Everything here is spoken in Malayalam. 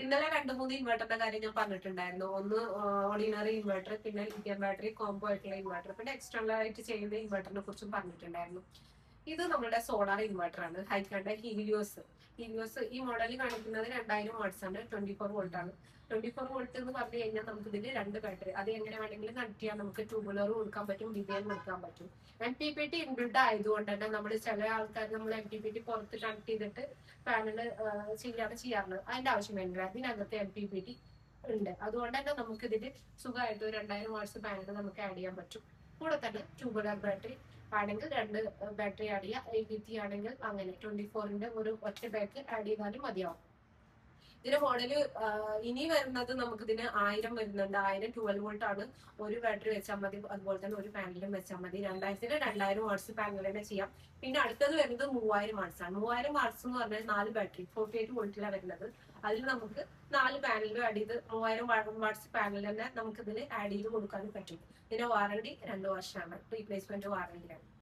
ഇന്നലെ 2-3 ഇൻവെർട്ടറിന്റെ കാര്യം ഞാൻ പറഞ്ഞിട്ടുണ്ടായിരുന്നു. ഒന്ന് ഓർഡിനറി ഇൻവെർട്ടർ, പിന്നെ ലിഥിയം ബാറ്ററി കോംബോ ആയിട്ടുള്ള ഇൻവെർട്ടർ, പിന്നെ എക്സ്റ്റേണൽ ആയിട്ട് ചെയ്യുന്ന ഇൻവെർട്ടറിനെ കുറിച്ചും പറഞ്ഞിട്ടുണ്ടായിരുന്നു. ഇത് നമ്മുടെ സോളാർ ഇൻവെർട്ടർ ആണ്. ഹൈക്കണ്ട ഹീലിയോസ് ഈ മോഡൽ കാണിക്കുന്നത് 2000 വാട്ട്സ് ആണ്, 24 വോൾട്ട് ആണ്. 24 വോൾട്ട് എന്ന് പറഞ്ഞു കഴിഞ്ഞാൽ നമുക്ക് ഇതിൽ 2 ബാറ്ററി, അത് എങ്ങനെ വേണമെങ്കിലും കണക്ട് ചെയ്യാൻ, നമുക്ക് ട്യൂബുലർ കൊടുക്കാൻ പറ്റും, ലിഥിയം കൊടുക്കാൻ പറ്റും. MPPT ഇൻബിൽഡ് ആയതുകൊണ്ട് തന്നെ നമ്മൾ ചില ആൾക്കാർ നമ്മൾ MPPT പുറത്ത് കണക്ട് ചെയ്തിട്ട് പാനല് ചെയ്യാറുള്ളത്. അതിന്റെ ആവശ്യം വേണ്ടില്ല, അതിനകത്ത് MPPT ഉണ്ട്. അതുകൊണ്ട് തന്നെ നമുക്ക് ഇതിൽ സുഖമായിട്ട് 2000 വാട്ട്സ് പാനൽ നമുക്ക് ആഡ് ചെയ്യാൻ പറ്റും. കൂടെ തന്നെ ട്യൂബുലർ ബാറ്ററി ആണെങ്കിൽ 2 ബാറ്ററി ആഡ് ചെയ്യാം. ABT ആണെങ്കിൽ അങ്ങനെ 24ന്റെ ഒരു ഒറ്റ ബാറ്ററി ആഡ് ചെയ്താലും മതിയാവും. ഇതിന്റെ മോഡല് ഇനി വരുന്നത് നമുക്ക് ഇതിന് 1000 വരുന്നുണ്ട്. 1000 12 വോൾട്ട് ആണ്. ഒരു ബാറ്ററി വെച്ചാൽ മതി, അതുപോലെ തന്നെ ഒരു പാനലും വെച്ചാൽ മതി. 2000 വാട്ട്സ് പാനൽ തന്നെ ചെയ്യാം. പിന്നെ അടുത്തത് വരുന്നത് 3000 വാട്ട്സ് ആണ്. 3000 വാട്ട്സ് എന്ന് പറഞ്ഞാൽ 4 ബാറ്ററി 48 വോൾട്ടിലാണ് വരുന്നത്. അതിൽ നമുക്ക് 4 പാനലും ആഡ് ചെയ്ത് 3000 വാട്ട്സ് പാനൽ തന്നെ നമുക്ക് ഇതിൽ ആഡ് ചെയ്ത് കൊടുക്കാനും പറ്റും. ഇതിന്റെ വാറണ്ടി 2 വർഷമാണ്, റീപ്ലേസ്മെന്റ് വാറണ്ടിയാണ്.